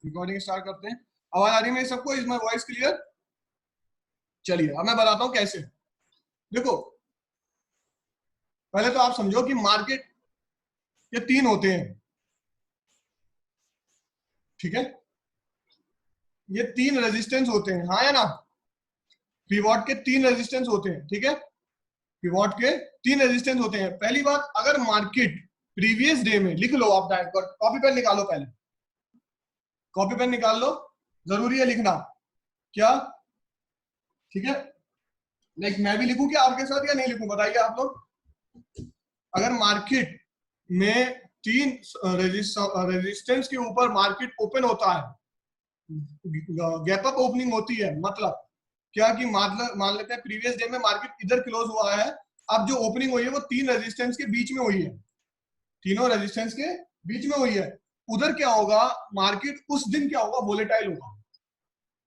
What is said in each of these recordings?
Recording start करते हैं। आवाज आ रही है मेरी सबको? Is my voice clear? चलिए अब मैं बताता हूँ कैसे। देखो, पहले तो आप समझो कि मार्केट के तीन होते हैं, ठीक है? ये तीन रेजिस्टेंस होते हैं, हाँ या ना? पिवोट के तीन रेजिस्टेंस होते हैं, ठीक है? पिवोट के तीन रेजिस्टेंस होते हैं। पहली बात, अगर मार्केट प्रीवियस डे में, लिख लो आप, कॉपी पेन निकालो, पहले कॉपी पेन निकाल लो, जरूरी है लिखना। क्या? ठीक है, लाइक मैं भी लिखूं क्या आपके साथ या नहीं लिखूं, बताइए आप लोग। अगर मार्केट में तीन रेजिस्टेंस के ऊपर मार्केट ओपन होता है, गैप अप ओपनिंग होती है, मतलब क्या कि मान लेते हैं प्रीवियस डे में मार्केट इधर क्लोज हुआ है, अब जो ओपनिंग हुई है वो तीन रेजिस्टेंस के बीच में हुई है, तीनों रेजिस्टेंस के बीच में हुई है। उधर क्या होगा, मार्केट उस दिन क्या होगा, वोलेटाइल होगा।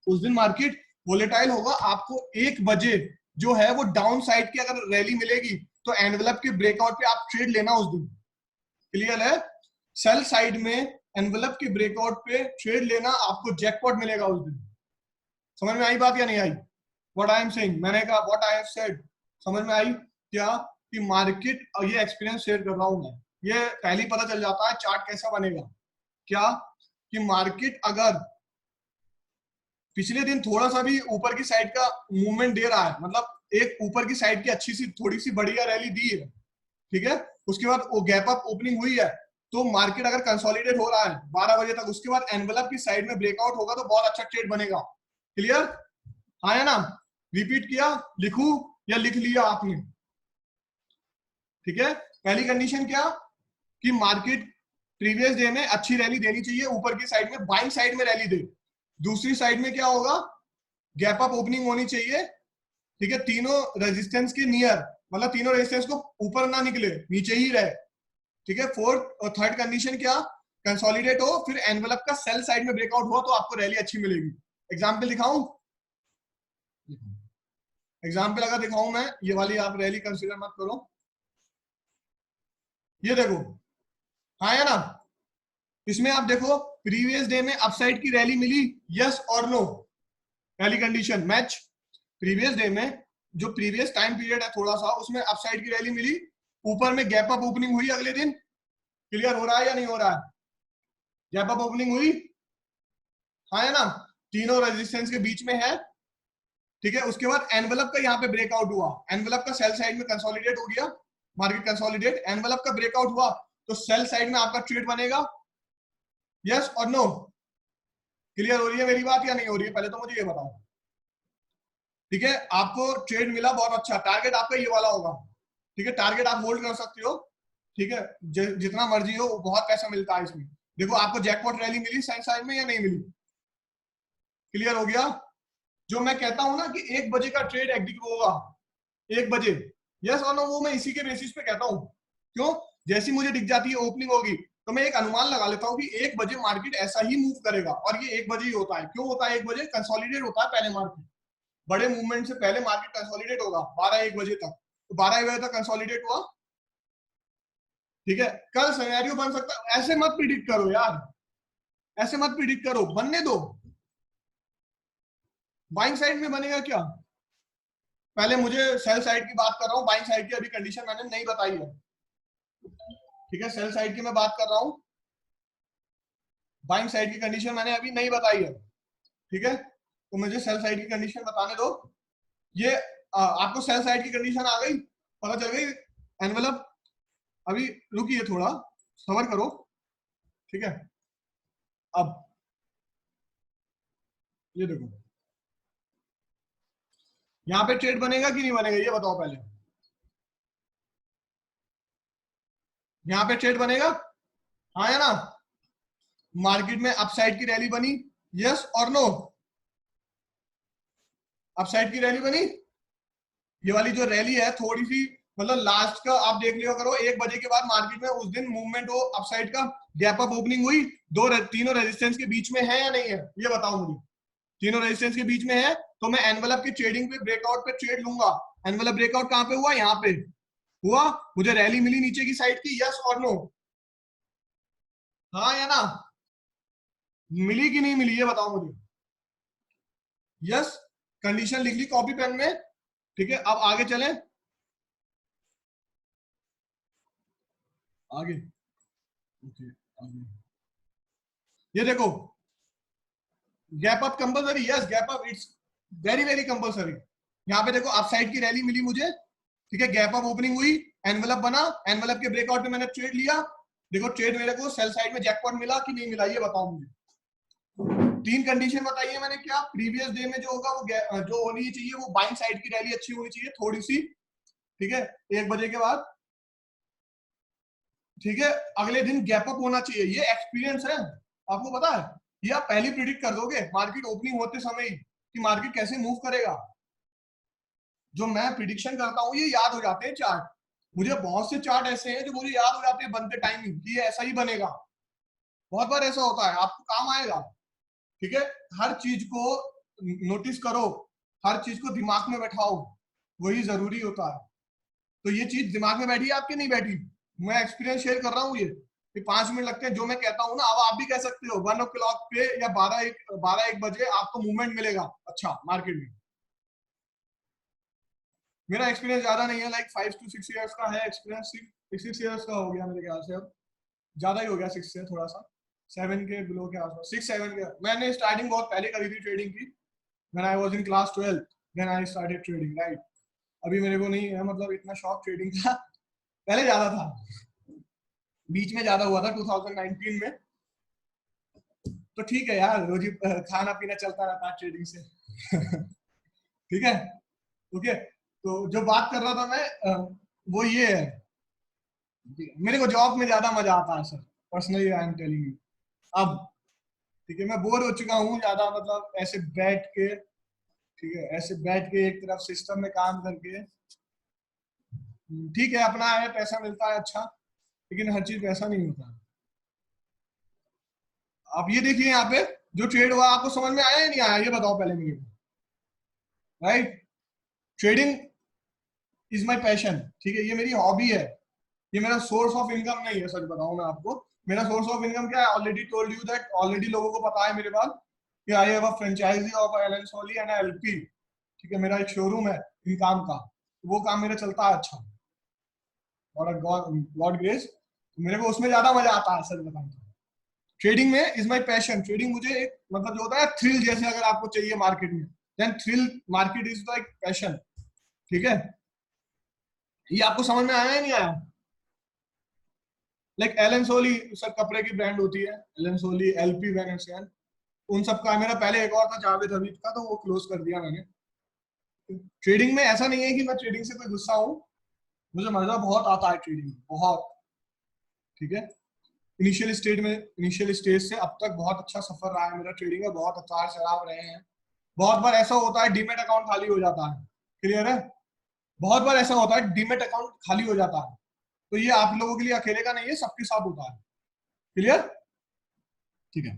उस दिन मार्केट वोलेटाइल होगा। आपको 1 बजे जो है वो डाउन साइड की अगर रैली मिलेगी तो एनवेलप के ब्रेकआउट पे आप ट्रेड लेना उस दिन। क्लियर है? सेल साइड में एनवेलप के ब्रेकआउट पे ट्रेड लेना, आपको जैकपॉट मिलेगा उस दिन। समझ में आई बात या नहीं आई? व्हाट आई एम सेइंग, मैंने कहा व्हाट आई हैव सेड, समझ में आई क्या? कि मार्केट, ये एक्सपीरियंस शेयर कर रहा हूं मैं, ये पहले ही पता चल जाता है चार्ट कैसा बनेगा। क्या कि मार्केट अगर पिछले दिन थोड़ा सा भी ऊपर की साइड का मूवमेंट दे रहा है, मतलब एक ऊपर की साइड की अच्छी सी थोड़ी सी बढ़िया रैली दी है, ठीक है, उसके बाद वो गैप अप ओपनिंग हुई है, तो मार्केट अगर कंसोलिडेट हो रहा है 12 बजे तक, उसके बाद एनवेलप की साइड में ब्रेकआउट होगा तो बहुत अच्छा ट्रेड बनेगा। क्लियर? हाँ या ना? रिपीट किया, लिखूं या लिख लिया आपने? ठीक है, पहली कंडीशन क्या कि मार्केट प्रीवियस डे में अच्छी रैली देनी चाहिए, ऊपर की साइड में बाइंग साइड में रैली दे। दूसरी साइड में क्या होगा, गैप अप ओपनिंग होनी चाहिए, ठीक है, तीनों रेजिस्टेंस के नियर, मतलब तीनों रेजिस्टेंस को ऊपर ना निकले, नीचे ही रहे, ठीक है। फोर्थ और थर्ड कंडीशन क्या, कंसोलिडेट हो, फिर एनवेलप का सेल साइड में ब्रेकआउट हुआ तो आपको रैली अच्छी मिलेगी। एग्जाम्पल दिखाऊं? एग्जाम्पल अगर दिखाऊं मैं, ये वाली आप रैली कंसिडर मत करो, ये देखो, हाँ या ना? इसमें आप देखो प्रीवियस डे में अपसाइड की रैली मिली, यस और नो? पहली कंडीशन मैच, प्रीवियस डे में जो प्रीवियस टाइम पीरियड है थोड़ा सा, उसमें अपसाइड की रैली मिली, ऊपर में गैप अप ओपनिंग हुई अगले दिन। क्लियर हो रहा है या नहीं हो रहा है? गैप अप ओपनिंग हुई, हाँ है ना? तीनों रेजिस्टेंस के बीच में है, ठीक है। उसके बाद एनवेलप का यहाँ पे ब्रेकआउट हुआ, एनवेलप का सेल साइड में कंसोलिडेट हो गया, मार्केट कंसोलिडेट, एनवेलप का ब्रेकआउट हुआ तो सेल साइड में आपका ट्रेड बनेगा, यस और नो? क्लियर हो रही है मेरी बात या नहीं हो रही है, पहले तो मुझे ये बताओ। ठीक है, आपको ट्रेड मिला, बहुत अच्छा, टारगेट आपका ये वाला होगा, ठीक है, टारगेट आप होल्ड कर सकते हो, ठीक है, जितना मर्जी हो, बहुत पैसा मिलता है इसमें। देखो आपको जैकपॉट रैली मिली साइड साइड में या नहीं मिली? क्लियर हो गया? जो मैं कहता हूं ना कि 1 बजे का ट्रेड एग्जीक्यूट होगा, 1 बजे, यस और नो, वो मैं इसी के बेसिस पे कहता हूं। क्यों? जैसी मुझे दिख जाती है ओपनिंग होगी तो मैं एक अनुमान लगा लेता हूं कि 1 बजे मार्केट ऐसा ही मूव करेगा, और ये 1 बजे ही होता है। क्यों होता है 1 बजे? कंसोलिडेट होता है पहले मार्केट, बड़े मूवमेंट से पहले मार्केट कंसोलिडेट होगा 12-1 बजे तक, तो 12-1 बजे तक कंसोलिडेट हुआ, ठीक है। कल सिनेरियो बन सकता है, ऐसे मत प्रिडिक्ट करो यार, ऐसे मत प्रिडिक्ट करो, बनने दो। बाइंग साइड में बनेगा क्या? पहले मुझे सेल साइड की बात कर रहा हूँ, बाइंग साइड की अभी कंडीशन मैंने नहीं बताई है, ठीक है, सेल साइड की मैं बात कर रहा हूँ, बाइंग साइड की कंडीशन मैंने अभी नहीं बताई है, ठीक है, तो मुझे सेल साइड की कंडीशन बताने दो। ये आपको सेल साइड की कंडीशन आ गई, पता चल गई एनवेलप? अभी रुकिए थोड़ा, सबर करो, ठीक है। अब ये देखो, यहाँ पे ट्रेड बनेगा कि नहीं बनेगा ये बताओ पहले। यहाँ पे ट्रेड बनेगा, हाँ या ना? मार्केट में अपसाइड की रैली बनी, यस और नो? अपसाइड की रैली बनी, ये वाली जो रैली है थोड़ी सी, मतलब लास्ट का आप देख लिया करो, 1 बजे के बाद मार्केट में उस दिन मूवमेंट हो अपसाइड का, गैप अप ओपनिंग हुई, तीनों रेजिस्टेंस के बीच में है या नहीं है, ये बताओ मुझे। तीनों रेजिस्टेंस के बीच में है तो मैं एनवेलप की ट्रेडिंग पे, ब्रेकआउट पे ट्रेड लूंगा। एनवेलप ब्रेकआउट कहां पे हुआ? यहाँ पे हुआ, मुझे रैली मिली नीचे की साइड की, यस और नो? हाँ या ना? मिली कि नहीं मिली ये बताओ मुझे। यस, कंडीशन लिख ली कॉपी पेन में। ठीक है, अब आगे चलें, आगे। ओके, आगे ये देखो, gap up compulsory, yes gap up it's very very compulsory. यहाँ पे देखो अप साइड की रैली मिली मुझे, ठीक है, गैप अप ओपनिंग हुई, एनवेलप बना, एनवेलप के ब्रेकआउट में मैंने ट्रेड लिया। देखो ट्रेड मेरे को सेल साइड में जैकपॉट मिला कि नहीं मिला ये बताओ मुझे। तीन कंडीशन बताइए मैंने, क्या प्रीवियस डे में जो होगा वो जो होनी चाहिए वो बाइंग साइड की रैली अच्छी होनी चाहिए थोड़ी सी, ठीक है, 1 बजे के बाद, ठीक है, अगले दिन गैप अप होना चाहिए। ये एक्सपीरियंस है, आपको पता है, ये आप पहले प्रिडिक्ट कर दोगे मार्केट ओपनिंग होते समय ही कि मार्केट कैसे मूव करेगा। जो मैं प्रिडिक्शन करता हूँ ये याद हो जाते हैं चार्ट, मुझे बहुत से चार्ट ऐसे हैं जो मुझे याद हो जाते हैं बनते टाइम ही कि ये ऐसा ही बनेगा। बहुत बार ऐसा होता है, आपको काम आएगा। ठीक है, हर चीज को नोटिस करो, हर चीज को दिमाग में बैठाओ, वही जरूरी होता है। तो ये चीज दिमाग में बैठी है आपके, नहीं बैठी? मैं एक्सपीरियंस शेयर कर रहा हूँ, ये 5 मिनट लगते हैं जो मैं कहता हूँ ना। अब आप भी कह सकते हो 1 o'clock पे या 12-1 बजे आपको मूवमेंट मिलेगा अच्छा मार्केट में। मेरा एक्सपीरियंस ज्यादा नहीं है, लाइक 5 to 6 years का है एक्सपीरियंस, 6 years का हो गया मेरे ख्याल से, अब ज्यादा ही हो गया 6 से, थोड़ा सा 7 के बिलो के आसपास, 6-7 के। मैंने स्टार्टिंग बहुत पहले करी थी ट्रेडिंग की, when I was in class 12 then I started trading, right. अभी मेरे को नहीं है मतलब इतना शौक ट्रेडिंग का, पहले ज्यादा था, बीच में ज्यादा हुआ था 2019 में। तो ठीक है यार, रोज ही खाना पीना चलता रहता है ट्रेडिंग से। ठीक है, ओके। तो जो बात कर रहा था मैं, वो ये है, मेरे को जॉब में ज्यादा मजा आता है sir, personally I am telling you. अब ठीक है, मैं बोर हो चुका हूँ ज्यादा, मतलब ऐसे बैठ के, ठीक है, ऐसे बैठ के एक तरफ सिस्टम में काम करके। ठीक है, अपना है, पैसा मिलता है अच्छा, लेकिन हर चीज पैसा नहीं होता। आप ये देखिए यहाँ पे जो ट्रेड हुआ, आपको समझ में आया या नहीं आया ये बताओ पहले मुझे, right. Trading is my passion, ठीक है, ये मेरी हॉबी है, ये मेरा सोर्स ऑफ इनकम नहीं है। सच बताऊं मैं आपको, मेरा सोर्स ऑफ इनकम क्या है, already told you that, already लोगों को पता है मेरे पास कि I have a franchise of Allen Solly and LP. ठीक है, मेरा एक शोरूम है इन काम का, वो काम मेरा चलता है अच्छा, और गॉड ग्रेस मेरे को उसमें ज्यादा मजा आता है सच बताऊं तो। ट्रेडिंग में इज माई पैशन, ट्रेडिंग मुझे एक मतलब जो होता है थ्रिल जैसे, अगर आपको चाहिए मार्केट में, then thrill market is like passion. ठीक है, ये आपको समझ में आया या नहीं आया? लाइक एलन सोली सर कपड़े की ब्रांड होती है, Allen Solly, LP, Van Heusen सब का। मेरा पहले एक और था जावेद हबीब का, तो वो क्लोज कर दिया मैंने। ट्रेडिंग में ऐसा नहीं है कि मैं ट्रेडिंग से कोई गुस्सा हूँ, मुझे मजा बहुत आता है ट्रेडिंग में, बहुत। ठीक है, इनिशियल स्टेज से अब तक बहुत अच्छा सफर रहा है मेरा ट्रेडिंग में, बहुत उतार चढ़ाव रहे हैं। बहुत बार ऐसा होता है डीमेट अकाउंट खाली हो जाता है, क्लियर है, बहुत बार ऐसा होता है डीमेट अकाउंट खाली हो जाता है। तो ये आप लोगों के लिए अकेले का नहीं है, सबके साथ होता है, क्लियर। ठीक है,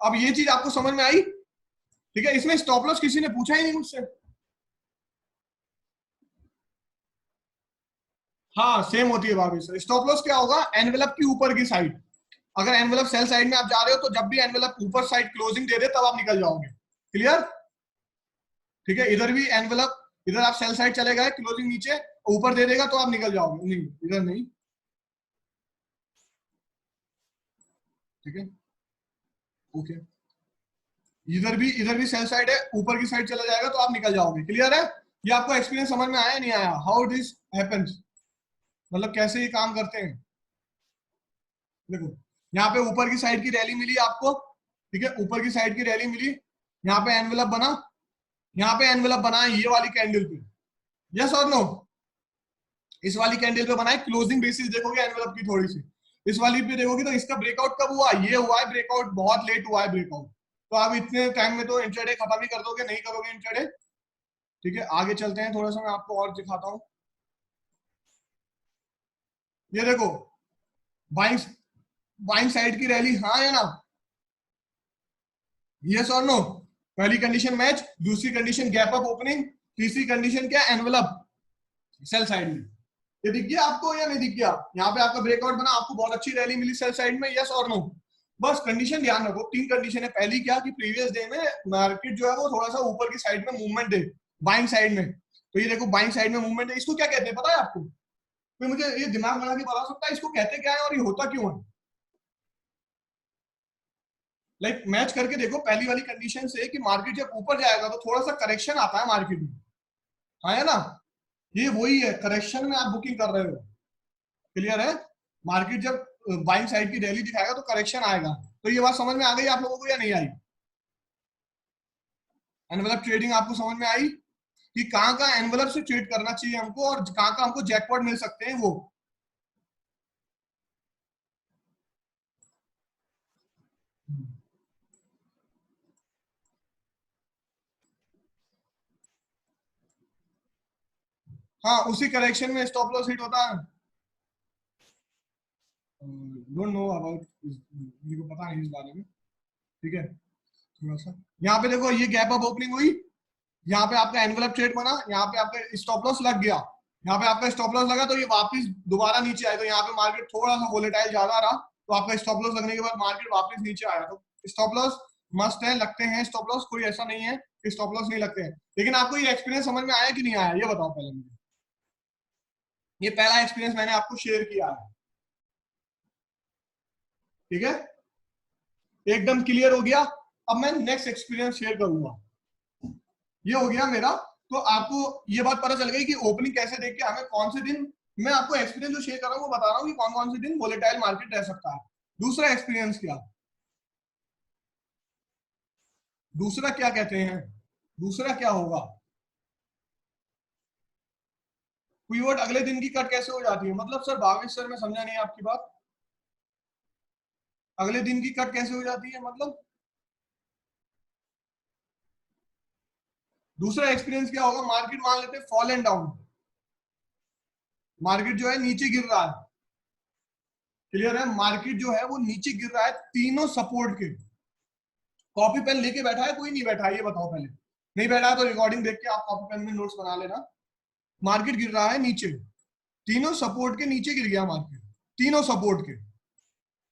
अब ये चीज आपको समझ में आई? ठीक है, इसमें स्टॉप लॉस किसी ने पूछा ही नहीं मुझसे। हाँ सेम होती है भाभी सर। स्टॉप लॉस क्या होगा, एनवेलप की ऊपर की साइड, अगर एनवेलप सेल साइड में आप जा रहे हो तो जब भी एनवेलप ऊपर साइड क्लोजिंग दे दे तब आप निकल जाओगे, क्लियर। ठीक है, इधर भी एनवेलप, इधर आप सेल साइड चले गए, क्लोजिंग नीचे ऊपर दे देगा तो आप निकल जाओगे, नहीं इधर नहीं। ठीक है, ओके, इधर भी सेल साइड है, ऊपर की साइड चला जाएगा तो आप निकल जाओगे, क्लियर है। ये आपको एक्सपीरियंस समझ में आया नहीं आया, हाउ दिस हैपेंस, मतलब कैसे ये काम करते हैं। देखो, यहाँ पे ऊपर की साइड की रैली मिली आपको, ठीक है, ऊपर की साइड की रैली मिली, यहाँ पे एनवेलप बना, यहाँ पे एनवेलप बना है ये वाली कैंडल पे, यस और नो। इस वाली कैंडल पे बनाए, क्लोजिंग बेसिस देखोगे एनवेलप की थोड़ी सी, इस वाली पे देखोगे तो इसका ब्रेकआउट कब हुआ, ये हुआ है ब्रेकआउट, बहुत लेट हुआ है ब्रेकआउट। तो आप इतने टाइम में तो इंट्राडे खत्म ही कर दोगे, नहीं करोगे इंट्राडे। ठीक है, आगे चलते हैं, थोड़ा सा मैं आपको और दिखाता हूँ। ये देखो, बाइंग बाइंग साइड की रैली, हाँ है ना, यस और नो। पहली कंडीशन मैच, दूसरी कंडीशन गैप अप ओपनिंग, तीसरी कंडीशन क्या, एनवेलप सेल साइड में। ये दिख गया आपको या नहीं दिख गया? यहाँ पे आपका ब्रेकआउट बना, आपको बहुत अच्छी रैली मिली सेल साइड में, यस और नो। बस कंडीशन ध्यान रखो, 3 कंडीशन है। पहली क्या कि प्रीवियस डे में मार्केट जो है वो थोड़ा सा ऊपर की साइड में मूवमेंट दे, बाइंग साइड में। तो ये देखो बाइंग साइड में मूवमेंट है, इसको क्या कहते हैं पता है आपको? तो मुझे ये दिमाग लगा के बता सकता है इसको कहते क्या है और ये होता क्यों है? लाइक मैच करके देखो पहली वाली कंडीशन से कि मार्केट जब ऊपर जाएगा तो थोड़ा सा करेक्शन आता है मार्केट में, हाँ है ना? ये वही है, करेक्शन में आप बुकिंग कर रहे हो। क्लियर है? मार्केट जब बाइंग साइड की रैली दिखाएगा तो करेक्शन आएगा। तो ये बात समझ में आ गई आप लोगों को या नहीं आई? एनवेलप ट्रेडिंग आपको समझ में आई कि कहाँ कहाँ एनवेलप से ट्रेड करना चाहिए हमको और कहाँ कहाँ हमको जैकपॉट मिल सकते हैं वो? हाँ, उसी करेक्शन में स्टॉप लॉस हिट होता है। डोंट नो अबाउट, मेरे को पता नहीं इस बारे में। ठीक है, थोड़ा सा यहाँ पे देखो, ये गैप अप ओपनिंग हुई, यहाँ पे आपका एनवेलप ट्रेड बना, यहाँ पे आपका स्टॉप लॉस लग गया, यहाँ पे आपका स्टॉप लॉस लगा तो ये वापस दोबारा नीचे आया, तो यहाँ पे मार्केट थोड़ा सा वोलेटाइल ज्यादा रहा, तो आपका स्टॉप लॉस लगने के बाद मार्केट वापस नीचे आया। तो स्टॉप लॉस मस्ट है, लगते हैं स्टॉप लॉस, कोई ऐसा नहीं है कि स्टॉप लॉस नहीं लगते हैं। लेकिन आपको ये एक्सपीरियंस समझ में आया कि नहीं आया, ये बताओ पहले मुझे। ये पहला एक्सपीरियंस मैंने आपको शेयर किया है, ठीक है, एकदम क्लियर हो गया। अब मैं नेक्स्ट एक्सपीरियंस शेयर करूंगा, ये हो गया मेरा। तो आपको ये बात पता चल गई कि ओपनिंग कैसे देख के हमें कौन से दिन, मैं आपको एक्सपीरियंस जो शेयर कर रहा हूँ वो बता रहा हूँ कि कौन कौन से दिन वोलेटाइल मार्केट रह सकता है। दूसरा एक्सपीरियंस क्या, दूसरा क्या कहते हैं, दूसरा क्या होगा? पीवोट अगले दिन की कट कैसे हो जाती है? मतलब सर भावेश सर, मैं समझा नहीं आपकी बात। अगले दिन की कट कैसे हो जाती है मतलब? दूसरा एक्सपीरियंस क्या होगा? मार्केट मान लेते हैं फॉल एंड डाउन, मार्केट जो है नीचे गिर रहा है। क्लियर है? मार्केट जो है वो नीचे गिर रहा है तीनों सपोर्ट के। कॉपी पेन लेके बैठा है कोई? नहीं बैठा है, ये बताओ पहले। नहीं बैठा है तो रिकॉर्डिंग देख के आप कॉपी पेन में नोट्स बना लेना। मार्केट गिर रहा है नीचे, तीनों सपोर्ट के नीचे गिर गया मार्केट, तीनों सपोर्ट के,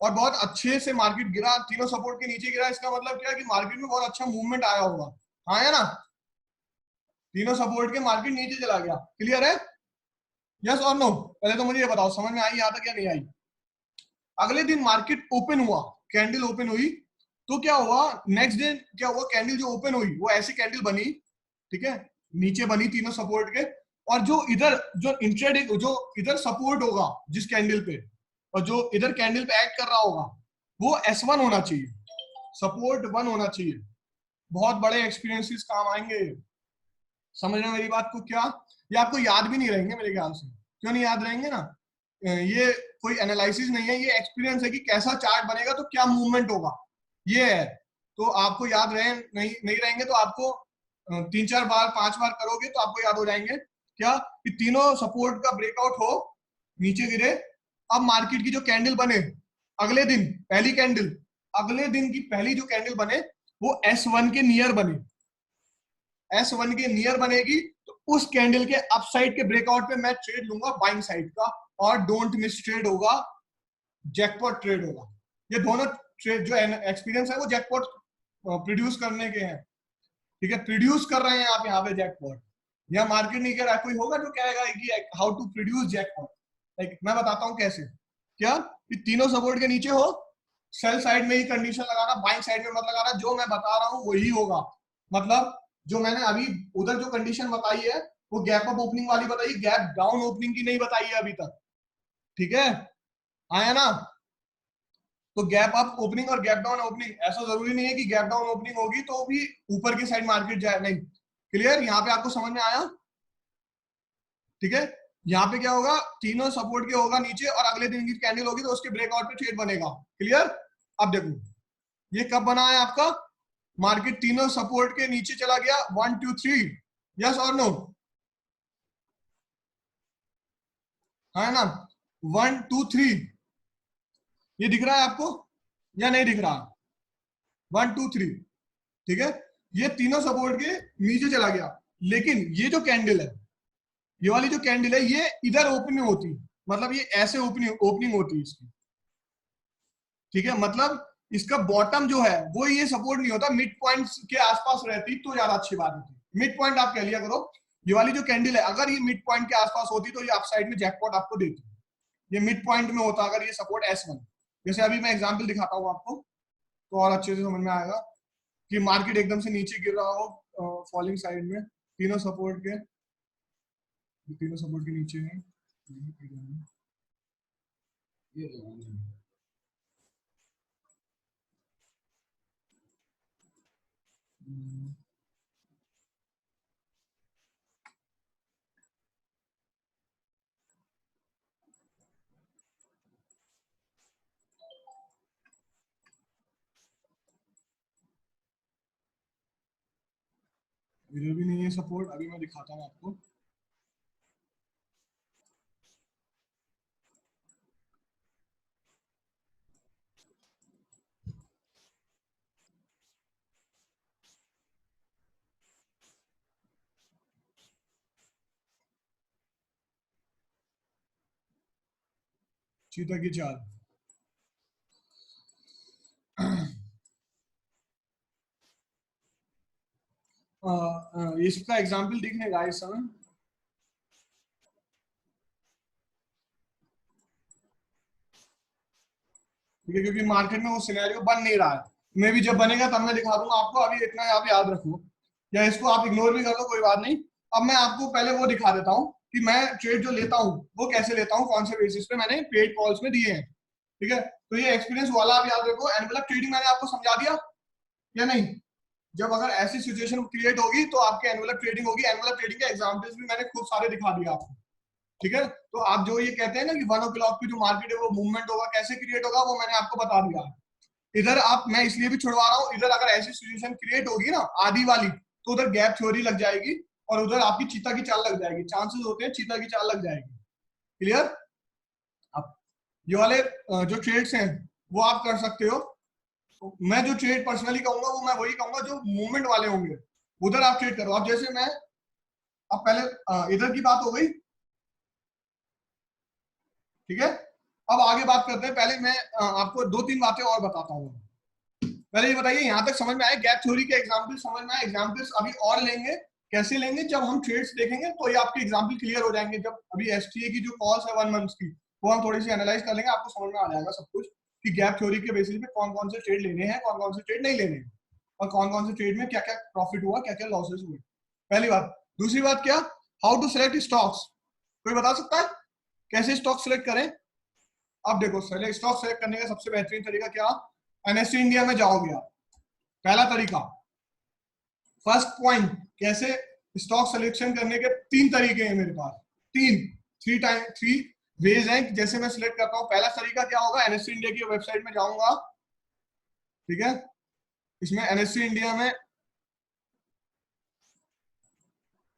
और बहुत अच्छे से मार्केट गिरा, तीनों सपोर्ट के नीचे गिरा। इसका मतलब क्या है कि मार्केट में बहुत अच्छा मूवमेंट आया होगा, हाँ है ना? तीनों सपोर्ट के मार्केट नीचे चला गया। क्लियर है? यस और नो? पहले तो मुझे ये बताओ समझ में आई यहाँ तक या नहीं आई? अगले दिन मार्केट ओपन हुआ, कैंडल ओपन हुई, तो क्या हुआ नेक्स्ट डे? क्या हुआ, कैंडल जो ओपन हुई वो ऐसी कैंडल बनी, ठीक है, नीचे बनी तीनों सपोर्ट के, और जो इधर जो इंट्राडे जो इधर सपोर्ट होगा जिस कैंडल पे, और जो इधर कैंडल पे एक्ट कर रहा होगा वो S1 होना चाहिए, सपोर्ट 1 होना चाहिए। बहुत बड़े एक्सपीरियंसेस काम आएंगे। समझ रहे हो मेरी बात को? क्या ये आपको याद भी नहीं रहेंगे मेरे ख्याल से? क्यों नहीं याद रहेंगे ना? ये कोई एनालिसिस नहीं है, ये एक्सपीरियंस है कि कैसा चार्ट बनेगा तो क्या मूवमेंट होगा, ये है। तो आपको याद रहे, नहीं रहेंगे तो आपको 3-4 बार 5 बार करोगे तो आपको याद हो जाएंगे। क्या कि तीनों सपोर्ट का ब्रेकआउट हो, नीचे गिरे, अब मार्केट की जो कैंडल बने अगले दिन, पहली कैंडल, अगले दिन की पहली जो कैंडल बने वो S1 के नियर बने, S1 के नियर बनेगी, तो उस कैंडल के अपसाइड के ब्रेकआउट पे मैं ट्रेड लूंगा बाइंग साइड का, और डोंट मिस ट्रेड होगा, जैकपॉट ट्रेड होगा। ये दोनों ट्रेड जो एक्सपीरियंस है वो जैकपॉट प्रोड्यूस करने के हैं, ठीक है, प्रोड्यूस कर रहे हैं आप यहाँ पे जैकपॉट। यहाँ मार्केट नहीं कह रहा है, कोई होगा जो कहेगा कि how to produce jackpot? Like मैं बताता हूँ कैसे। क्या कि तीनों सपोर्ट के नीचे हो, सेल साइड में ही कंडीशन लगाना, बाइंग साइड में मत लगाना, जो मैं बता रहा हूँ वही होगा। मतलब जो मैंने अभी उधर जो कंडीशन बताई है वो गैप अप ओपनिंग वाली बताई, गैप डाउन ओपनिंग की नहीं बताई है अभी तक, ठीक है, आया ना? तो गैप अप ओपनिंग और गैप डाउन ओपनिंग, ऐसा जरूरी नहीं है कि गैप डाउन ओपनिंग होगी तो भी ऊपर की साइड मार्केट जाए, नहीं। क्लियर? यहाँ पे आपको समझ में आया? ठीक है, यहाँ पे क्या होगा, तीनों सपोर्ट के होगा नीचे, और अगले दिन की कैंडल होगी तो उसके ब्रेकआउट पे ट्रेड बनेगा। क्लियर? अब देखो ये कब बना है आपका, मार्केट तीनों सपोर्ट के नीचे चला गया, 1 2 3, यस और नो? है ना? 1 2 3, ये दिख रहा है आपको या नहीं दिख रहा? 1 2 3, ठीक है, ये तीनों सपोर्ट के नीचे चला गया, लेकिन ये जो कैंडल है, ये वाली जो कैंडल है ये इधर ओपनिंग होती, मतलब ये ऐसे ओपनिंग ओपनिंग होती है इसकी, ठीक है, मतलब इसका बॉटम जो है वो ये सपोर्ट नहीं होता, मिड पॉइंट के आसपास रहती तो ज्यादा अच्छी बात होती। मिड पॉइंट आप कह लिया करो, ये वाली जो कैंडल है अगर ये मिड पॉइंट के आसपास होती तो ये अपसाइड में जैकपॉट आपको देती। ये मिड पॉइंट में होता अगर ये सपोर्ट S1, जैसे अभी मैं एग्जांपल दिखाता हूँ आपको तो और अच्छे से समझ में आएगा कि मार्केट एकदम से नीचे गिर रहा हो फॉलिंग साइड में, तीनों सपोर्ट के, तीनों सपोर्ट के नीचे है ये। इधर भी नहीं है सपोर्ट, अभी मैं दिखाता हूँ आपको। चीता की चाल, इसका एग्जाम्पल दिखने का इस समय, ठीक है, क्योंकि मार्केट में वो सिनेरियो बन नहीं रहा है। मैं भी जब बनेगा तब मैं दिखा दूंगा आपको, अभी इतना आप याद रखो, या इसको आप इग्नोर भी कर लो कोई बात नहीं। अब मैं आपको पहले वो दिखा देता हूँ कि मैं ट्रेड जो लेता हूँ वो कैसे लेता हूँ, कौन से बेसिस पे मैंने पेड कॉल्स में दिए हैं। ठीक है, तो ये एक्सपीरियंस वाला आप याद रखो। एनवेलप ट्रेडिंग मैंने आपको समझा दिया या नहीं? जब अगर ऐसी सिचुएशन क्रिएट होगी तो आपके एनवेलप ट्रेडिंग होगी। एनवेलप ट्रेडिंग के एग्जांपल्स भी मैंने खूब सारे दिखा दिया आपको। ठीक है, तो आप जो ये कहते हैं ना कि 1 o'clock की जो मार्केट है वो मूवमेंट होगा, कैसे क्रिएट होगा वो मैंने आपको बता दिया। इधर आप, मैं इसलिए भी छुड़वा रहा हूँ, इधर अगर ऐसी सिचुएशन क्रिएट होगी ना आधी वाली, तो उधर गैप थ्योरी लग जाएगी और उधर आपकी चीता की चाल लग जाएगी, चांसेस होते हैं चीता की चाल लग जाएगी। क्लियर? अब ये वाले जो ट्रेड्स हैं वो आप कर सकते हो। मैं जो ट्रेड पर्सनली कहूंगा वो मैं वही कहूंगा जो मूवमेंट वाले होंगे, उधर आप ट्रेड करो। अब जैसे मैं, अब पहले इधर की बात हो गई, ठीक है। अब आगे बात करते हैं, पहले मैं आपको 2-3 बातें और बताता हूँ। पहले ये बताइए यहाँ तक समझ में आए? गैप थ्योरी के एग्जांपल समझ में आए? एग्जांपल्स अभी और लेंगे, कैसे लेंगे? जब हम ट्रेड्स देखेंगे तो ये आपके एग्जांपल क्लियर हो जाएंगे। जब अभी एसटीए की जो कॉल्स है 1 मंथ की, वो हम थोड़ी सी एनालाइज कर लेंगे, आपको समझ में आ जाएगा सब कुछ कि गैप थ्योरी के बेसिस पे कौन कौन से ट्रेड लेने हैं, कौन कौन से ट्रेड नहीं लेने हैं, और कौन कौन से ट्रेड में क्या क्या प्रॉफिट हुआ, क्या क्या लॉसेस हुए। पहली बात। दूसरी बात क्या, हाउ टू सेलेक्ट स्टॉक्स। कोई बता सकता है कैसे स्टॉक सेलेक्ट करें? अब देखो, स्टॉक सेलेक्ट करने का सबसे बेहतरीन तरीका क्या, एनएससी इंडिया में जाओगे आप। पहला तरीका, फर्स्ट पॉइंट, कैसे स्टॉक सिलेक्शन करने के 3 तरीके हैं मेरे पास। थ्री वेज हैं जैसे मैं सिलेक्ट करता हूं। पहला तरीका क्या होगा, एनएससी इंडिया की वेबसाइट में जाऊंगा, ठीक है। इसमें एनएससी इंडिया में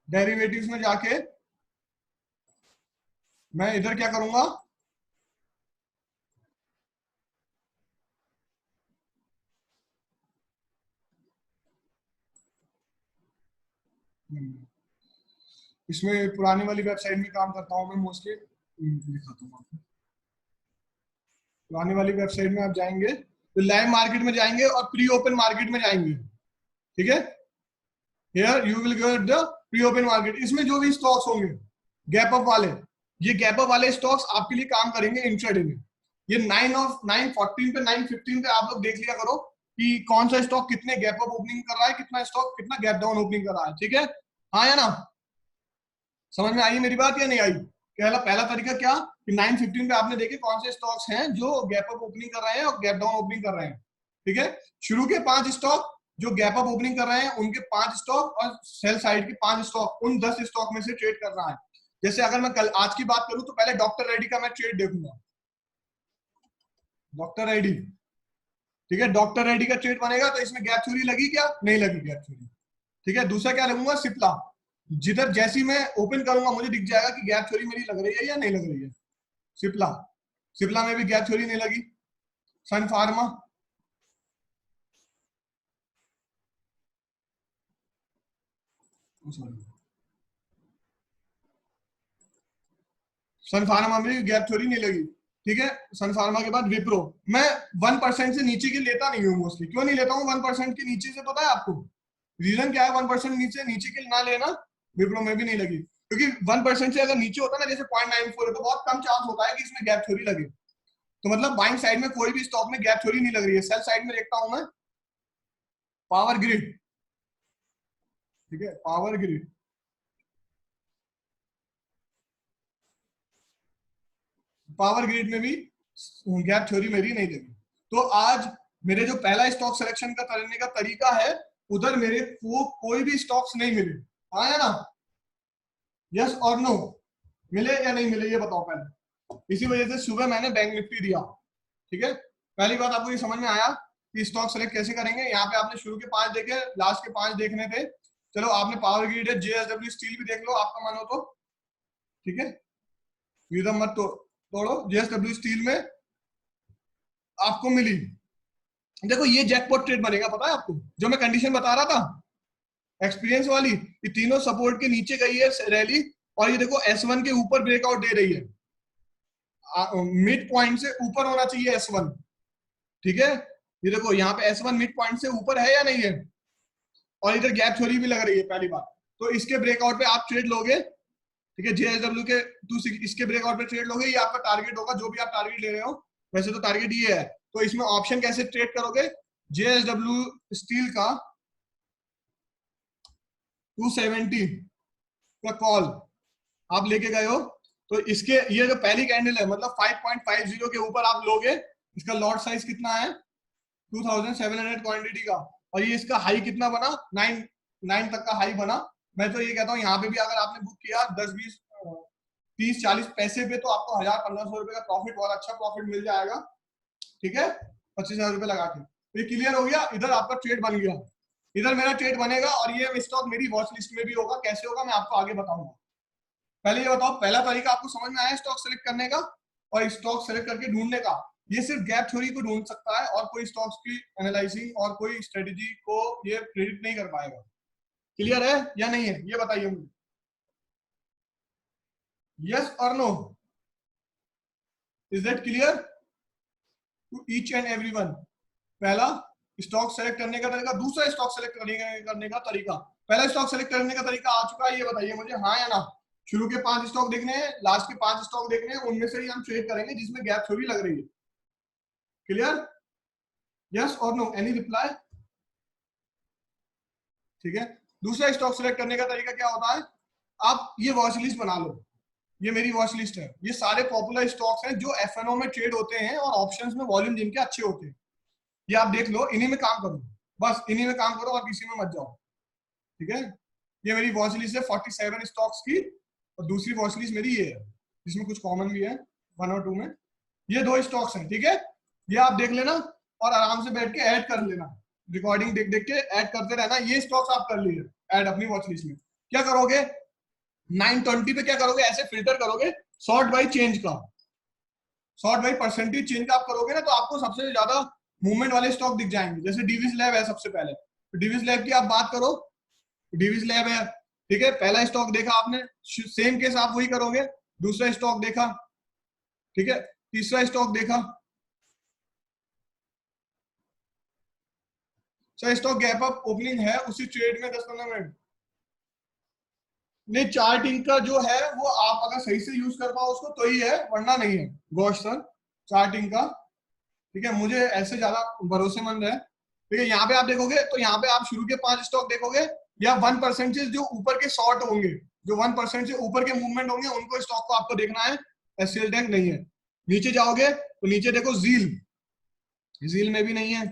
डेरिवेटिव्स में जाके मैं इधर क्या करूंगा, इसमें पुरानी वाली वेबसाइट में काम करता हूं मैं मोस्टली, दिखाता हूँ आपको। पुरानी वाली वेबसाइट में आप जाएंगे तो लाइव मार्केट में जाएंगे और प्री ओपन मार्केट में जाएंगे, ठीक है। Here you will get the pre open market. इसमें जो भी स्टॉक्स होंगे गैप अप वाले, ये गैप अप वाले स्टॉक्स आपके लिए काम करेंगे इंट्राडे में। ये 9:14 पे 9:15 पे आप लोग देख लिया करो कि कौन सा स्टॉक कितने गैप अप ओपनिंग कर रहा है, कितना स्टॉक कितना गैप डाउन ओपनिंग कर रहा है, ठीक है। हाँ या ना? समझ में आई मेरी बात या नहीं आई? पहला पहला तरीका क्या कि 9:15 पे आपने देखे कौन से स्टॉक्स हैं जो गैप अप ओपनिंग कर रहे हैं और गैप डाउन ओपनिंग कर रहे हैं, ठीक है। शुरू के 5 स्टॉक जो गैप अप ओपनिंग कर रहे हैं उनके 5 स्टॉक, और सेल साइड के 5 स्टॉक, उन 10 स्टॉक में से ट्रेड कर रहा है। जैसे अगर मैं कल आज की बात करूं तो पहले डॉक्टर रेड्डी का मैं ट्रेड देखूंगा, डॉक्टर रेड्डी, ठीक है। डॉक्टर रेड्डी का ट्रेड बनेगा तो इसमें गैप थ्योरी लगी क्या? नहीं लगी गैप थ्योरी, ठीक है। दूसरा क्या लगूंगा, सिप्ला। जिधर जैसी मैं ओपन करूंगा मुझे दिख जाएगा कि गैप थ्योरी मेरी लग रही है या नहीं लग रही है। सिप्ला, सिप्ला में भी गैप थ्योरी नहीं लगी। सन फार्मा, सॉरी, सन फार्मा में भी गैप थ्योरी नहीं लगी। ठीक है, सन फार्मा के बाद विप्रो। मैं 1% से नीचे की लेता नहीं हूँ मोस्टली। क्यों नहीं लेता हूँ 1% के नीचे से, पता है आपको रीजन क्या है? 1% नीचे नीचे की ना लेना, विप्रो में भी नहीं लगी, क्योंकि 1% से अगर नीचे होता ना, जैसे 0.94 है, तो बहुत कम चांस होता है कि इसमें गैप थ्योरी लगे। तो मतलब बाइंग साइड में कोई भी स्टॉक में गैप थ्योरी नहीं लग रही है। सेल साइड में देखता हूं मैं पावर ग्रिड, ठीक है, पावर ग्रिड, पावर ग्रिड में भी गैप थ्योरी मेरी नहीं लगी। तो आज मेरे जो पहला स्टॉक सिलेक्शन का करने का तरीका है, उधर मेरे को कोई भी स्टॉक्स नहीं मिले। हाँ या ना? यस और नो? मिले या नहीं मिले ये बताओ पहले। इसी वजह से सुबह मैंने बैंक निफ्टी दिया। ठीक है, पहली बात आपको ये समझ में आया कि स्टॉक सेलेक्ट कैसे करेंगे। यहाँ पे आपने शुरू के 5 देखे, लास्ट के 5 देखने थे। चलो आपने पावर ग्रिड है, जेएसडब्ल्यू स्टील भी देख लो आपका मन हो तो। ठीक है, रिदम मत तोड़ो। जेएसडब्ल्यू स्टील में आपको मिली, देखो ये जैकपॉट ट्रेड बनेगा, पता है आपको जो मैं कंडीशन बता रहा था एक्सपीरियंस वाली। ये तीनों सपोर्ट के नीचे गई है रैली, और ये देखो S1 के ऊपर ब्रेकआउट दे रही है। मिड पॉइंट से ऊपर होना चाहिए S1। ठीक है, ये देखो यहाँ पे S1 मिड पॉइंट से ऊपर है या नहीं है, और इधर गैप थ्योरी भी लग रही है पहली बात। तो इसके ब्रेकआउट पे आप ट्रेड लोगे। ठीक है, जेएसडब्ल्यू के इसके ब्रेकआउट पे ट्रेड लोगे, ये आपका टारगेट होगा, जो भी आप टारगेट ले रहे हो। वैसे तो टारगेट ये है, तो इसमें ऑप्शन कैसे ट्रेड करोगे? जेएसडब्ल्यू स्टील का 270 का कॉल आप लेके गए हो, तो इसके ये जो पहली कैंडल है मतलब 5.50 के ऊपर आप लोगे। इसका लॉट साइज कितना है? 2700 क्वांटिटी का। और ये इसका हाई कितना बना? 9 तक का हाई बना। मैं तो ये कहता हूँ यहाँ पे भी अगर आपने बुक किया 10 20 30 40 पैसे पे, तो आपको 1000 1500 रुपए का प्रॉफिट, बहुत अच्छा प्रॉफिट मिल जाएगा। ठीक है, 25,000 रुपए लगा के। तो ये क्लियर हो गया, इधर आपका ट्रेड बन गया, इधर मेरा ट्रेड बनेगा, और ये स्टॉक मेरी वॉच लिस्ट में भी होगा। कैसे होगा मैं आपको आगे बताऊंगा। पहले ये बताओ, पहला तरीका आपको समझ में आया स्टॉक सेलेक्ट करने का और स्टॉक सेलेक्ट करके ढूंढने का? ये सिर्फ गैप थ्योरी को ढूंढ सकता है, और कोई स्टॉक्स की एनालाइजिंग और कोई स्ट्रेटेजी को ये प्रेडिक्ट नहीं कर पाएगा। क्लियर है या नहीं है ये बताइए मुझे, यस और no? Is that clear to each and everyone? पहला स्टॉक सेलेक्ट करने का तरीका, दूसरा स्टॉक सेलेक्ट करने का तरीका। पहला स्टॉक सेलेक्ट करने का तरीका आ चुका है, ये बताइए मुझे हाँ या ना? शुरू के 5 स्टॉक देखने हैं, लास्ट के 5 स्टॉक देखने हैं, उनमें से ही हम ट्रेड करेंगे जिसमें गैप थ्योरी लग रही है। क्लियर? यस और नो? Any reply? ठीक है, दूसरा स्टॉक सेलेक्ट करने का तरीका क्या होता है? आप ये वॉच लिस्ट बना लो। ये मेरी वॉच लिस्ट है, ये सारे पॉपुलर स्टॉक्स हैं जो एफएनओ में ट्रेड होते हैं और ऑप्शंस में वॉल्यूम जिनके अच्छे होते हैं। ये आप देख लो, इन्हीं में काम करो, बस इन्हीं में काम करो और किसी में मत जाओ। ठीक है, ये मेरी वॉच लिस्ट है 47 स्टॉक्स की, और दूसरी वॉच लिस्ट मेरी ये है जिसमें कुछ कॉमन भी है 1 और 2 में। ये 2 स्टॉक्स हैं। ठीक है, ये आप देख लेना और आराम से बैठ के ऐड कर लेना, रिकॉर्डिंग देख देख के ऐड करते रहना। ये स्टॉक्स आप कर लिए ऐड अपनी वॉच लिस्ट में। क्या करोगे? 920 पे क्या करोगे? ऐसे फिल्टर करोगे सॉर्ट बाई चेंज का, सॉर्ट बाई परसेंटेज चेंज का आप करोगे ना, तो आपको सबसे ज्यादा मूवमेंट वाले स्टॉक दिख जाएंगे। जैसे डीवीज लैब है सबसे पहले, तो डीवीज लैब की आप बात करो, डीवीज लैब है। ठीक है, पहला स्टॉक देखा आपने, सेम केस आप वही करोगे। दूसरा स्टॉक देखा, ठीक है, तीसरा स्टॉक देखा, sir stock gap up opening है उसी ट्रेड में 10-15 मिनट। नहीं, चार्टिंग का जो है वो आप अगर सही से यूज कर पाओ उसको तो ही है, वरना नहीं है गौश सर चार्टिंग का। ठीक है, मुझे ऐसे ज्यादा भरोसेमंद है। ठीक है, यहाँ पे आप देखोगे तो यहाँ पे आप शुरू के 5 स्टॉक देखोगे, या 1% से जो ऊपर के शॉर्ट होंगे, जो 1% से ऊपर के मूवमेंट होंगे, उनको स्टॉक को आपको देखना है। एससीएल टैंक नहीं है। नीचे जाओगे तो नीचे देखो जील, जील में भी नहीं है।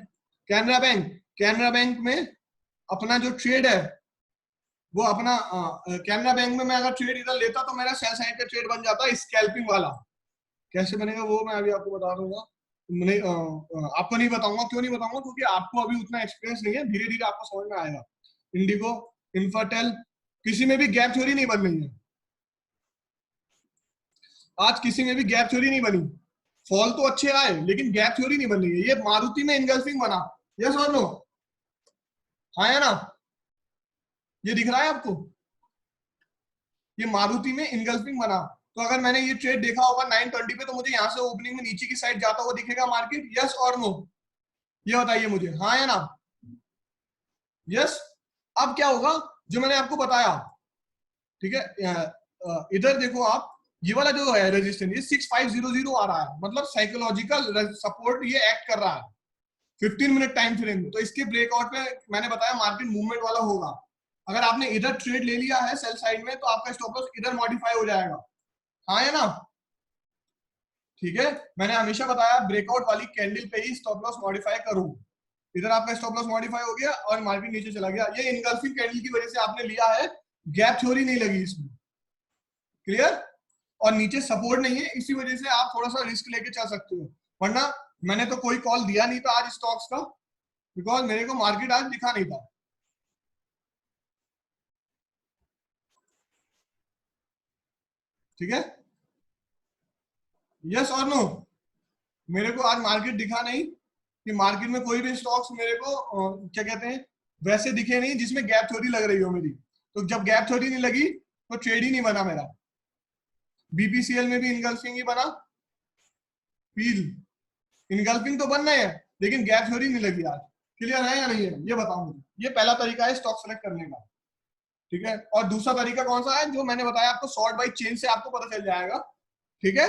कैनरा बैंक, कैनरा बैंक में अपना जो ट्रेड है वो अपना कैनरा बैंक में मैं अगर ट्रेड इधर लेता तो मेरा सेल साइड का ट्रेड बन जाता स्कैल्पिंग वाला। कैसे बनेगा वो मैं अभी आपको बता दूंगा। नहीं आपको नहीं बताऊंगा। क्यों नहीं बताऊंगा? क्योंकि आपको अभी उतना एक्सपीरियंस नहीं है, धीरे धीरे आपको समझ में आएगा। इंडिगो, इंफाटेल, किसी में भी गैप थ्योरी नहीं बन रही है आज, किसी में भी गैप थ्योरी नहीं बनी। फॉल तो अच्छे आए लेकिन गैप थ्योरी नहीं बन रही है। ये मारुति में इनगल्फिंग बना, यस और नो? हाँ या ना? ये दिख रहा है आपको? ये मारुति में इनगल्फिंग बना, तो अगर मैंने ये ट्रेड देखा होगा 920 पे, तो मुझे यहाँ से ओपनिंग में नीचे की साइड जाता हुआ दिखेगा मार्केट, यस और नो? ये बताइए मुझे, हाँ या ना? यस। अब क्या होगा, जो मैंने आपको बताया, ठीक है, इधर देखो आप, ये वाला जो है रेजिस्टेंस, ये 6500 आ रहा है, मतलब साइकोलॉजिकल सपोर्ट ये एक्ट कर रहा है 15 मिनट टाइम फ्रेम में। तो इसके ब्रेकआउट में मैंने बताया मार्केट मूवमेंट वाला होगा। अगर आपने इधर ट्रेड ले लिया है सेल साइड में, तो आपका स्टॉप लॉस इधर मॉडिफाई हो जाएगा, हाँ या ना? ठीक है, मैंने हमेशा बताया ब्रेकआउट वाली कैंडल पे ही स्टॉप लॉस मॉडिफाई करूं। इधर आपका स्टॉप लॉस मॉडिफाई हो गया और मार्केट नीचे चला गया, ये इनगल्फिंग कैंडल की वजह से आपने लिया है, गैप थ्योरी नहीं लगी इसमें, क्लियर? और नीचे सपोर्ट नहीं है, इसी वजह से आप थोड़ा सा रिस्क लेके चल सकते हो, वरना मैंने तो कोई कॉल दिया नहीं था आज स्टॉक्स का, बिकॉज मेरे को मार्केट आज दिखा नहीं था। ठीक है, यस और नो? मेरे को आज मार्केट दिखा नहीं, कि मार्केट में कोई भी स्टॉक्स मेरे को क्या कहते हैं, वैसे दिखे नहीं जिसमें गैप थ्योरी लग रही हो मेरी। तो जब गैप थ्योरी नहीं लगी तो ट्रेड ही नहीं बना मेरा। बीपीसीएल में भी इनगल्फिंग ही बना, फील इनगल्फिंग तो बन रहे हैं, लेकिन गैप थ्योरी नहीं लगी आज। क्लियर है या नहीं है, ये बताओ मुझे। ये पहला तरीका है स्टॉक सेलेक्ट करने का, ठीक है। और दूसरा तरीका कौन सा है, जो मैंने बताया आपको, शॉर्ट बाई चेन से आपको पता चल जाएगा, ठीक है।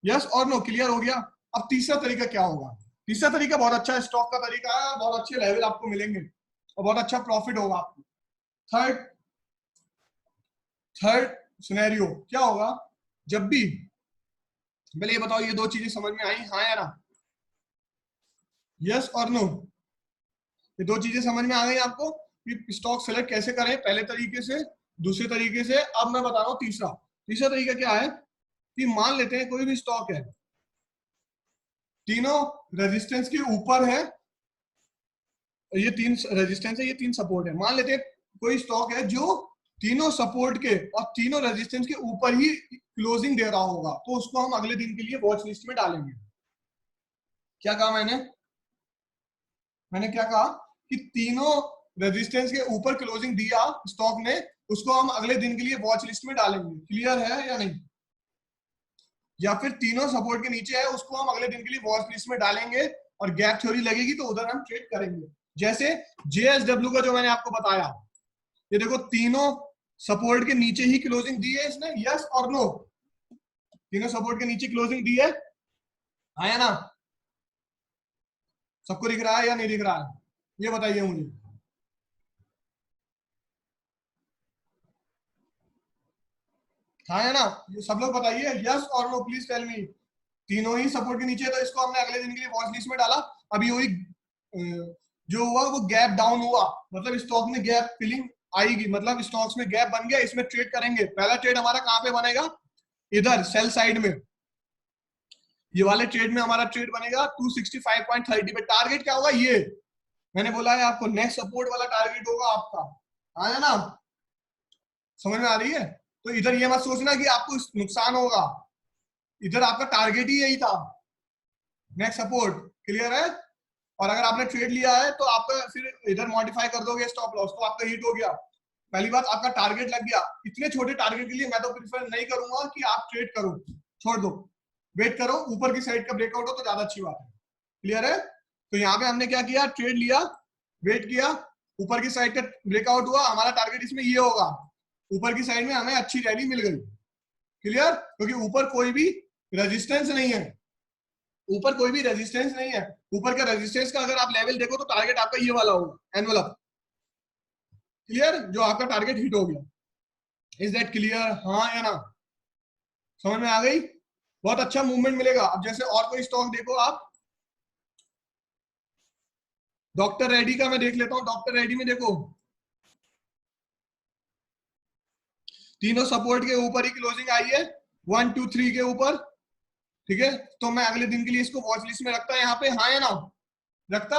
यस और नो, क्लियर हो गया? अब तीसरा तरीका क्या होगा? तीसरा तरीका बहुत अच्छा स्टॉक का तरीका है, बहुत अच्छे लेवल आपको मिलेंगे और बहुत अच्छा प्रॉफिट होगा आपको। थर्ड थर्ड सिनेरियो क्या होगा, जब भी, पहले ये बताओ, ये दो चीजें समझ में आई, हाँ या ना? यस और नो? ये दो चीजें समझ में आ गई आपको कि स्टॉक सेलेक्ट कैसे करें, पहले तरीके से, दूसरे तरीके से। अब मैं बता रहा हूँ तीसरा। तीसरा तरीका क्या है, कि मान लेते हैं कोई भी स्टॉक है, तीनों रेजिस्टेंस के ऊपर है, ये तीन रेजिस्टेंस है, ये तीन सपोर्ट है। मान लेते हैं कोई स्टॉक है जो तीनों सपोर्ट के और तीनों रेजिस्टेंस के ऊपर ही क्लोजिंग दे रहा होगा, तो उसको हम अगले दिन के लिए वॉच लिस्ट में डालेंगे। क्या कहा मैंने? मैंने क्या कहा कि तीनों रेजिस्टेंस के ऊपर क्लोजिंग दिया स्टॉक ने, उसको हम अगले दिन के लिए वॉच लिस्ट में डालेंगे। क्लियर है या नहीं? या फिर तीनों सपोर्ट के नीचे है, उसको हम अगले दिन के लिए वॉच लिस्ट में डालेंगे, और गैप थ्योरी लगेगी तो उधर हम ट्रेड करेंगे। जैसे जेएसडब्ल्यू का जो मैंने आपको बताया, ये देखो तीनों सपोर्ट के नीचे ही क्लोजिंग दी है इसने, यस और नो? तीनों सपोर्ट के नीचे क्लोजिंग दी है, आया ना? सबको दिख रहा है या नहीं दिख रहा है, ये बताइए मुझे। हाँ है ना? ये सब लोग बताइए यस और नो, प्लीज टेल मी। तीनों ही सपोर्ट के नीचे है, तो इसको हमने अगले दिन के लिए वॉच लिस्ट में डाला। अभी वही जो हुआ वो गैप डाउन हुआ, मतलब स्टॉक में गैप फिलिंग आएगी, मतलब स्टॉक्स में गैप बन गया, इसमें ट्रेड करेंगे। पहला ट्रेड हमारा कहाँ पे बनेगा, इधर सेल साइड में। ये वाले ट्रेड में हमारा ट्रेड बनेगा 265.30 पे। टारगेट क्या होगा, ये मैंने बोला है आपको, नेक्स्ट सपोर्ट वाला टारगेट होगा आपका, हाँ ना? समझ में आ रही है? तो इधर ये मत सोचना कि आपको नुकसान होगा, इधर आपका टारगेट ही यही था, नेक्स्ट सपोर्ट। क्लियर है? और अगर आपने ट्रेड लिया है तो आपका फिर इधर मॉडिफाई कर दोगे स्टॉप लॉस, तो आपका हिट हो गया। पहली बात, आपका टारगेट लग गया। इतने छोटे टारगेट के लिए मैं तो प्रीफर नहीं करूंगा कि आप ट्रेड करो, छोड़ दो, वेट करो, ऊपर की साइड का ब्रेकआउट हो तो ज्यादा अच्छी बात है। क्लियर है? तो यहाँ पे हमने क्या किया, ट्रेड लिया, वेट किया, ऊपर की साइड का ब्रेकआउट हुआ, हमारा टारगेट इसमें ये होगा, ऊपर की साइड में हमें अच्छी रैली मिल गई। क्लियर? क्योंकि ऊपर कोई भी रेजिस्टेंस नहीं है, ऊपर कोई भी रेजिस्टेंस नहीं है। ऊपर का रेजिस्टेंस का अगर आप लेवल देखो तो टारगेट आपका ये वाला होगा, एनवलप। क्लियर? जो आपका टारगेट हिट हो गया। इज दैट क्लियर, हाँ या ना? समझ में आ गई? बहुत अच्छा मूवमेंट मिलेगा। अब जैसे और कोई स्टॉक देखो आप, डॉक्टर रेड्डी का मैं देख लेता हूँ। डॉक्टर रेड्डी में देखो, तीनों सपोर्ट के ऊपर ही क्लोजिंग आई है, 1 2 3 के ऊपर। ठीक है, तो मैं अगले दिन के लिए इसको वॉच लिस्ट में रखता यहाँ पे, हाँ या ना? रखता।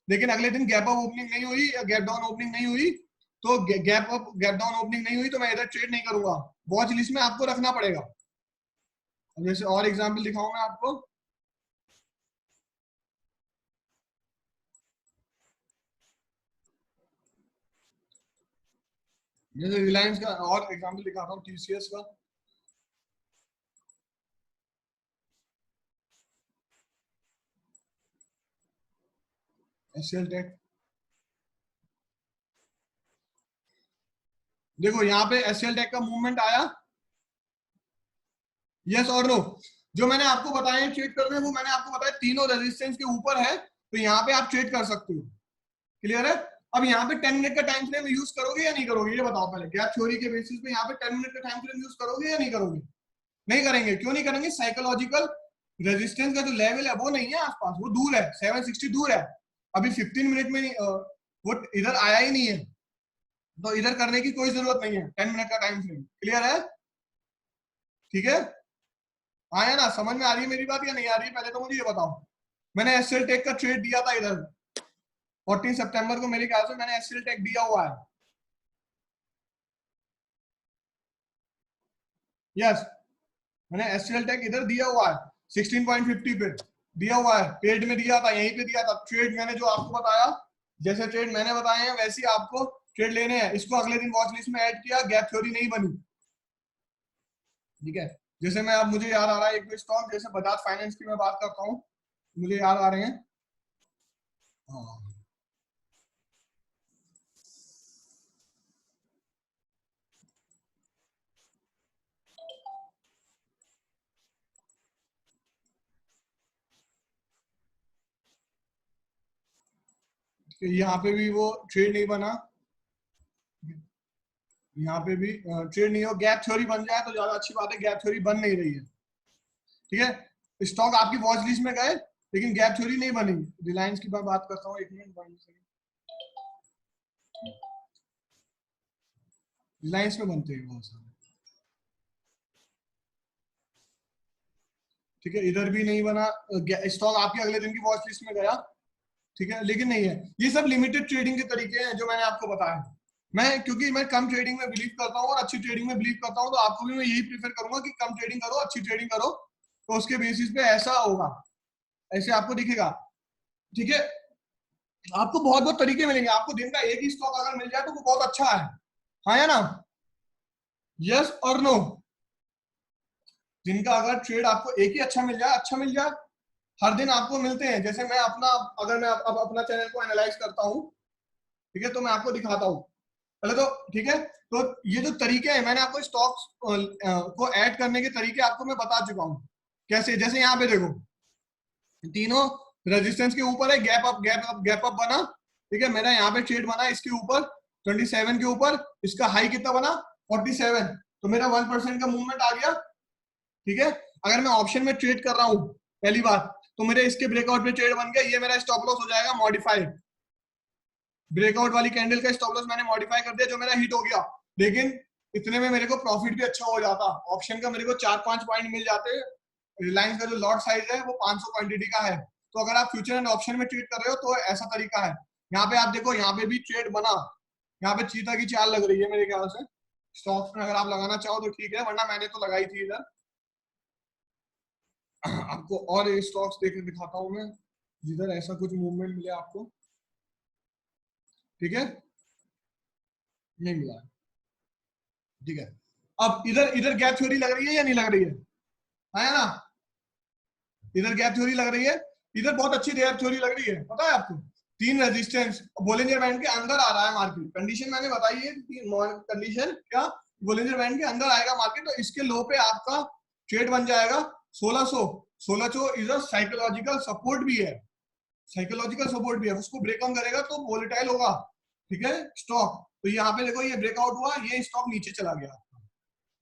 लेकिन अगले दिन गैप अप ओपनिंग नहीं हुई या गैप डाउन ओपनिंग नहीं हुई, तो गैप डाउन ओपनिंग नहीं हुई तो मैं इधर ट्रेड नहीं करूंगा, वॉच लिस्ट में आपको रखना पड़ेगा। अब जैसे और एग्जांपल दिखाऊं मैं आपको, जैसे रिलायंस का और एग्जांपल दिखाता हूँ, टीसीएस का। एचसीएल टेक, देखो यहाँ पे एचसीएल टेक का मूवमेंट आया, यस और नो। जो मैंने आपको बताया ट्रेड करने, वो मैंने आपको बताया तीनों रेजिस्टेंस के ऊपर है, तो यहाँ पे आप ट्रेड कर सकते हो। क्लियर है? अब यहाँ पे 10 मिनट का टाइम फ्रेम यूज करोगे या नहीं करोगे, ये बताओ पहले। गैप थ्योरी के बेसिस पे यहाँ पे 10 मिनट का टाइम फ्रेम यूज करोगे या नहीं करोगे? नहीं करेंगे। क्यों नहीं करेंगे? साइकोलॉजिकल रेजिस्टेंस का जो लेवल है वो नहीं है आसपास, वो दूर है, 760 दूर है। अभी 15 मिनट में वो इधर आया ही नहीं है, तो इधर करने की कोई जरूरत नहीं है। 10 मिनट का टाइम फ्रेम। क्लियर है? ठीक है, आया ना? समझ में आ रही है मेरी बात या नहीं आ रही है? पहले तो मुझे ये बताओ। मैंने एसएल टेक का ट्रेड दिया था इधर 14 सितंबर को, मेरे ख्याल से मैंने एसएल टेक दिया हुआ है। यस, मैंने एसएल टेक इधर दिया हुआ है 16.50 पे दिया हुआ है, पेड में दिया था, यहीं पे दिया था। ट्रेड मैंने जो आपको बताया, जैसे ट्रेड मैंने बताए हैं वैसे ही आपको ट्रेड लेने हैं। इसको अगले दिन वॉच लिस्ट में ऐड किया, गैप थ्योरी नहीं बनी। ठीक है, जैसे मैं, अब मुझे याद आ रहा है एक दो स्टॉक, जैसे बजाज फाइनेंस की मैं बात करता हूँ, मुझे याद आ रहे हैं। हाँ, यहाँ पे भी वो ट्रेड नहीं बना, यहाँ पे भी ट्रेड नहीं हो। गैप थ्योरी बन जाए तो ज्यादा अच्छी बात है, गैप थ्योरी बन नहीं रही है। ठीक है, स्टॉक आपकी वॉच लिस्ट में गए लेकिन गैप थ्योरी नहीं बनी। रिलायंस की बात करता हूँ, एक मिनट। रिलायंस में बनते हैं बहुत सारे। ठीक है, इधर भी नहीं बना, स्टॉक आपके अगले दिन की वॉच लिस्ट में गया। ठीक है, लेकिन नहीं है। ये सब लिमिटेड ट्रेडिंग के तरीके हैं जो मैंने आपको बताया। मैं, क्योंकि मैं कम ट्रेडिंग में बिलीव करता हूँ और अच्छी ट्रेडिंग में बिलीव करता हूँ, तो आपको भी मैं यही प्रीफर करूंगा कि कम ट्रेडिंग करो, अच्छी ट्रेडिंग करो, तो उसके बेसिस पे ऐसा होगा, ऐसे आपको दिखेगा। ठीक है, आपको बहुत बहुत तरीके मिलेंगे। आपको दिन का एक ही स्टॉक अगर मिल जाए तो वो बहुत अच्छा है। हाँ या ना? यस और नो? दिन का अगर ट्रेड आपको एक ही अच्छा मिल जाए, अच्छा मिल जाए, हर दिन आपको मिलते हैं। जैसे मैं अपना, अगर मैं अब अपना चैनल को एनालाइज करता हूँ, ठीक है, तो मैं आपको दिखाता हूँ पहले तो। ठीक है, तो ये जो तरीके हैं, मैंने आपको स्टॉक्स को ऐड करने के तरीके आपको मैं बता चुका हूँ कैसे। जैसे यहाँ पे देखो, तीनों रेजिस्टेंस के ऊपर है, gap up gap up gap up बना। ठीक है, मेरा यहाँ पे ट्रेड बना इसके ऊपर 27 के ऊपर, इसका हाई कितना बना 47, तो मेरा 1% का मूवमेंट आ गया। ठीक है, अगर मैं ऑप्शन में ट्रेड कर रहा हूँ पहली बात, तो मेरे इसके ब्रेकआउट में ट्रेड बन गया, ये मेरा स्टॉप लॉस हो जाएगा मॉडिफाइड। ब्रेकआउट वाली कैंडल का स्टॉप लॉस मैंने मॉडिफाई कर दिया, जो मेरा हिट हो गया। लेकिन इतने में मेरे को प्रॉफिट भी अच्छा हो जाता, ऑप्शन का मेरे को 4-5 पॉइंट मिल जाते। रिलायंस का जो लॉट साइज है वो 500 क्वांटिटी का है। तो अगर आप फ्यूचर एंड ऑप्शन में ट्रेड कर रहे हो तो ऐसा तरीका है। यहाँ पे आप देखो, यहाँ पे भी ट्रेड बना, यहाँ पे चीता की चाल लग रही है मेरे ख्याल से। स्टॉक्स में अगर आप लगाना चाहो तो ठीक है, वरना मैंने तो लगाई थी इधर। आपको और स्टॉक्स देख के दिखाता हूँ मैं, जिधर ऐसा कुछ मूवमेंट मिले आपको। ठीक है, नहीं मिला है। ठीक है, अब इधर इधर गैप थ्योरी लग रही है या नहीं लग रही है ना? इधर गैप थ्योरी लग रही है, इधर बहुत अच्छी गैप थ्योरी लग रही है, पता है आपको। तीन रेजिस्टेंस, बोलिंजर बैंड के अंदर आ रहा है मार्केट। कंडीशन मैंने बताई है, कंडीशन क्या, बोलिंजर बैंड के अंदर आएगा मार्केट, तो इसके लो पे आपका ट्रेड बन जाएगा 1600। 1600 इज अ साइकोलॉजिकल सपोर्ट भी है, साइकोलॉजिकल सपोर्ट भी है। उसको ब्रेक ऑन करेगा तो वोलेटाइल होगा। ठीक है, स्टॉक, तो यहाँ पे देखो ये ब्रेकआउट हुआ, ये स्टॉक नीचे चला गया।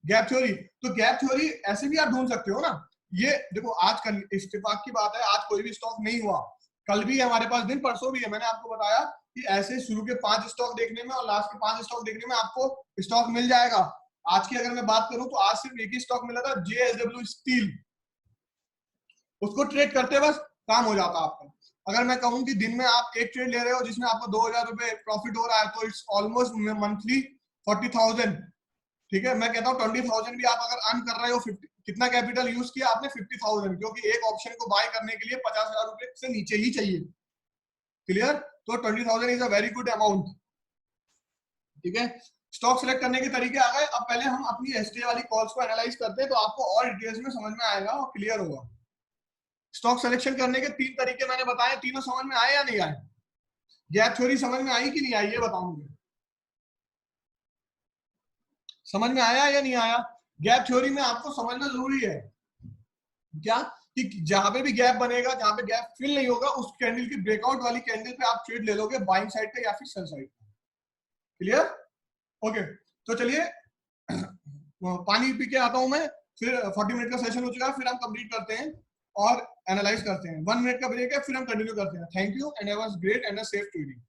गैप थ्योरी, तो गैप थ्योरी ऐसे भी आप ढूंढ सकते हो ना। ये देखो, आज कल इत्तेफाक की बात है, आज कोई भी स्टॉक नहीं हुआ, कल भी हमारे पास दिन, परसों भी है। मैंने आपको बताया कि ऐसे शुरू के 5 स्टॉक देखने में और लास्ट के 5 स्टॉक देखने में आपको स्टॉक मिल जाएगा। आज की अगर मैं बात करूं तो आज सिर्फ एक ही स्टॉक मिला था, JSW स्टील। उसको ट्रेड करते बस काम हो जाता आपका। अगर मैं कहूं कि दिन में आप एक ट्रेड ले रहे हो जिसमें आपको 2000 रुपए प्रॉफिट हो रहा है, तो इट्स ऑलमोस्ट मंथली 40,000। ठीक है, मैं कहता हूँ 20,000 भी आप अगर अर्न कर रहे हो, 50 कितना कैपिटल यूज किया आपने, 50,000, क्योंकि एक ऑप्शन को बाय करने के लिए 50,000 रुपए से नीचे ही चाहिए। क्लियर? तो 20,000 is a very good amount. ठीक है, स्टॉक सेलेक्ट करने के तरीके आ गए। अब पहले हम अपनी एसटी वाली कॉल्स को एनालाइज करते हैं, तो आपको और डिटेल्स में समझ में आएगा और क्लियर होगा। स्टॉक सिलेक्शन करने के 3 तरीके मैंने बताए, तीनों समझ में आए या नहीं आए? गैप थ्योरी समझ में आई कि नहीं आई, ये बताओ मुझे, समझ में आया या नहीं आया? गैप थ्योरी में आपको समझना जरूरी है क्या, कि जहां पे भी गैप बनेगा, जहां पे गैप फिल नहीं होगा, उस कैंडल की ब्रेकआउट वाली कैंडल पे आप ट्रेड ले लोगे, बाइंग साइड पे या फिर सेल साइड पे। क्लियर? ओके, तो चलिए पानी पी के आता हूं मैं, फिर 40 मिनट का सेशन हो चुका है, फिर हम कंप्लीट करते हैं और एनालाइज करते हैं। 1 मिनट का ब्रेक है, फिर हम कंटिन्यू करते हैं। Thank you and have a great and a safe trading.